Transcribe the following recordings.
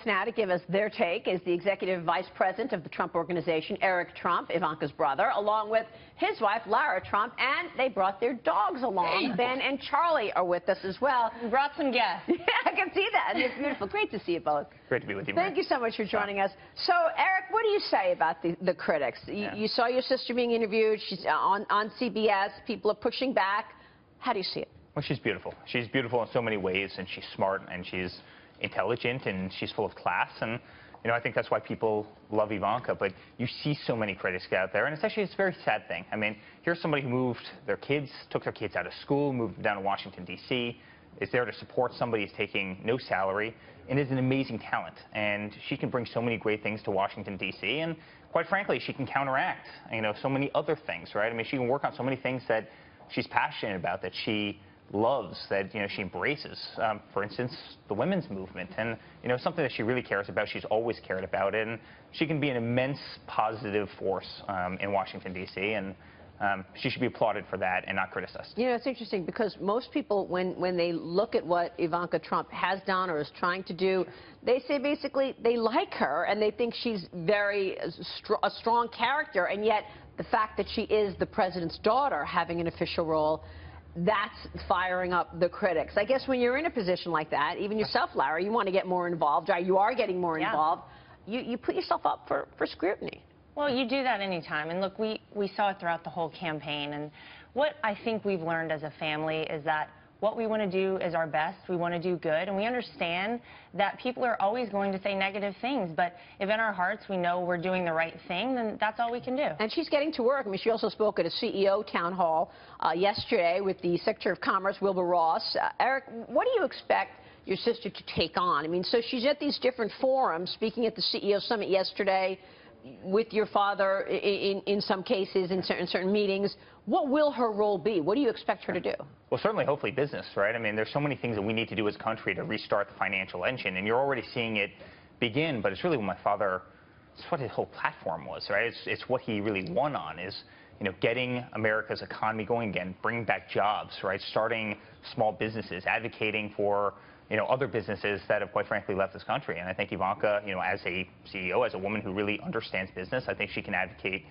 Now to give us their take is the executive vice president of the Trump Organization, Eric Trump, Ivanka's brother, along with his wife, Lara Trump, and they brought their dogs along. Ben and Charlie are with us as well. We brought some guests. Yeah, I can see that. It's beautiful. Great to see you both. Great to be with you, Thank you so much for joining us. So, Eric, what do you say about the critics? You saw your sister being interviewed. She's on CBS. People are pushing back. How do you see it? Well, she's beautiful. She's beautiful in so many ways, and she's smart, and she's intelligent, and she's full of class, and I think that's why people love Ivanka. But you see so many critics out there, and it's a very sad thing. I mean, here's somebody who took their kids out of school, moved them down to Washington, D.C., is there to support somebody who's taking no salary, and is an amazing talent. And she can bring so many great things to Washington, D.C., and quite frankly, she can counteract, so many other things, right? I mean, she can work on so many things that she's passionate about, that she loves, that she embraces. For instance, the women's movement, and something that she really cares about. She's always cared about it, and she can be an immense positive force in Washington, D.C., and she should be applauded for that and not criticized. It's interesting because most people, when they look at what Ivanka Trump has done or is trying to do, they say basically they like her and they think she's a strong character, and yet the fact that she is the president's daughter having an official role, that's firing up the critics. I guess when you're in a position like that, even yourself, Lara, you want to get more involved. You are getting more involved. You put yourself up for scrutiny. Well, you do that anytime. And look, we saw it throughout the whole campaign. And what I think we've learned as a family is that what we want to do is our best. We want to do good. And we understand that people are always going to say negative things. But if in our hearts we know we're doing the right thing, then that's all we can do. And she's getting to work. I mean, she also spoke at a CEO town hall yesterday with the Secretary of Commerce, Wilbur Ross. Eric, what do you expect your sister to take on? I mean, so she's at these different forums, speaking at the CEO Summit yesterday, with your father in some cases, in certain meetings. What will her role be? What do you expect her to do? Well, certainly, hopefully, business, right? I mean, there's so many things that we need to do as a country to restart the financial engine, and you're already seeing it begin, but it's really what my father, it's what his whole platform was, right? It's what he really won on, is getting America's economy going again, bringing back jobs, right? Starting small businesses, advocating for other businesses that have, quite frankly, left this country. And I think Ivanka, as a CEO, as a woman who really understands business, I think she can advocate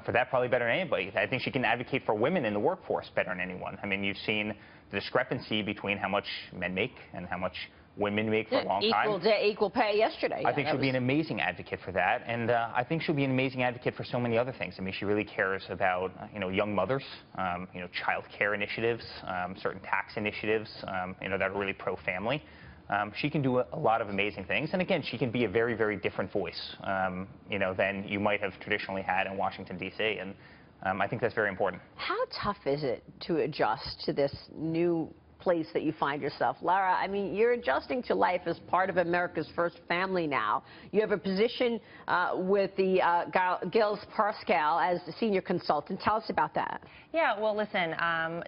for that probably better than anybody. I think she can advocate for women in the workforce better than anyone. I mean, you've seen the discrepancy between how much men make and how much women make for a long time. Equal pay yesterday. I think she'll be an amazing advocate for that, and I think she'll be an amazing advocate for so many other things. I mean, she really cares about young mothers, child care initiatives, certain tax initiatives, that are really pro-family. She can do a lot of amazing things, and again, she can be a very, very different voice, than you might have traditionally had in Washington, D.C., and I think that's very important. How tough is it to adjust to this new place that you find yourself? Lara, I mean, you're adjusting to life as part of America's first family now. You have a position with the Giles Parscale as the senior consultant. Tell us about that. Yeah, well, listen,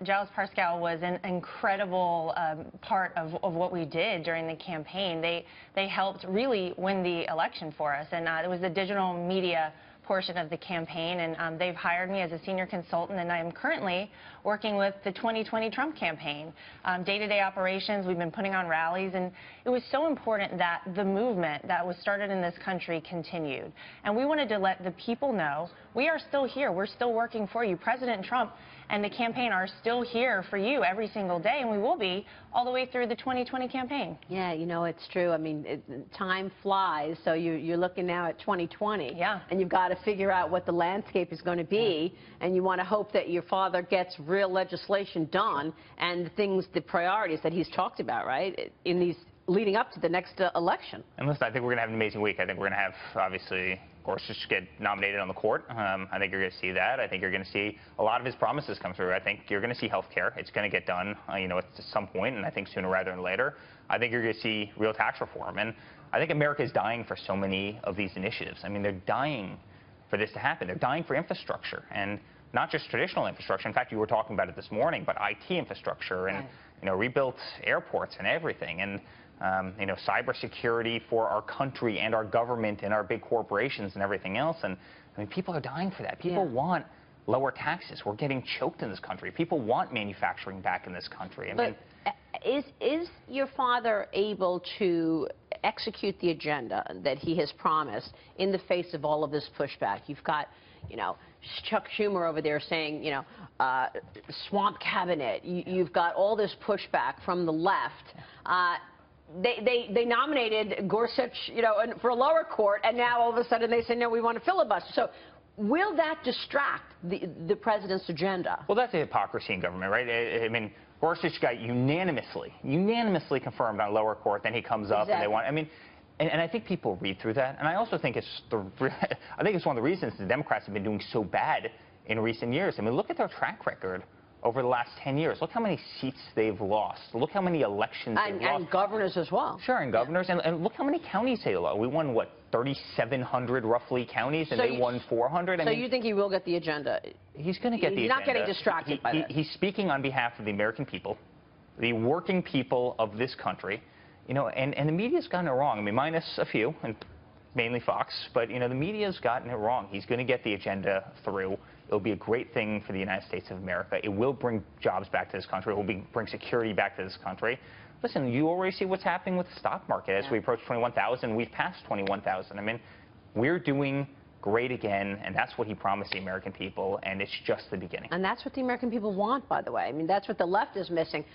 Giles Parscale was an incredible part of what we did during the campaign. They helped really win the election for us, and it was the digital media portion of the campaign, and they've hired me as a senior consultant, and I am currently working with the 2020 Trump campaign. Day-to-day operations, we've been putting on rallies, and it was so important that the movement that was started in this country continued. And we wanted to let the people know we are still here. We're still working for you. President Trump and the campaign are still here for you every single day, and we will be all the way through the 2020 campaign. Yeah, it's true. I mean, time flies, so you're looking now at 2020. Yeah. And you've got to figure out what the landscape is going to be, and you want to hope that your father gets real legislation done and the priorities that he's talked about, right, in these leading up to the next election. And listen, I think we're going to have an amazing week. I think we're going to have, obviously, Gorsuch get nominated on the court. I think you're going to see that. I think you're going to see a lot of his promises come through. I think you're going to see health care. It's going to get done, at some point, and I think sooner rather than later. I think you're going to see real tax reform. And I think America is dying for so many of these initiatives. I mean, they're dying for this to happen. They're dying for infrastructure, and not just traditional infrastructure. In fact, you were talking about it this morning, but IT infrastructure and, rebuilt airports and everything. And cybersecurity for our country and our government and our big corporations and everything else. And I mean, people are dying for that. People want lower taxes. We're getting choked in this country. People want manufacturing back in this country. I mean, Is your father able to execute the agenda that he has promised in the face of all of this pushback? You've got, Chuck Schumer over there saying, swamp cabinet. You've got all this pushback from the left. They nominated Gorsuch, for a lower court, and now all of a sudden they say, no, we want to filibuster. So will that distract the president's agenda? Well, that's a hypocrisy in government, right? I mean, Gorsuch got unanimously confirmed on lower court. Then he comes up and they want. I mean, and I think people read through that. And I also think it's one of the reasons the Democrats have been doing so bad in recent years. I mean, look at their track record over the last 10 years. Look how many seats they've lost. Look how many elections they've lost. And governors as well. Sure, and governors. And look how many counties they lost. We won, what, 3,700 roughly counties, and they won 400. So you think he will get the agenda? He's going to get the agenda. He's not getting distracted by this. He's speaking on behalf of the American people, the working people of this country, and the media's gotten it wrong. I mean, minus a few, and mainly Fox, but, the media's gotten it wrong. He's going to get the agenda through. It'll be a great thing for the United States of America. It will bring jobs back to this country. It will bring security back to this country. Listen, you already see what's happening with the stock market. As we approach 21,000, we've passed 21,000. I mean, we're doing great again, and that's what he promised the American people, and it's just the beginning. And that's what the American people want, by the way. I mean, that's what the left is missing.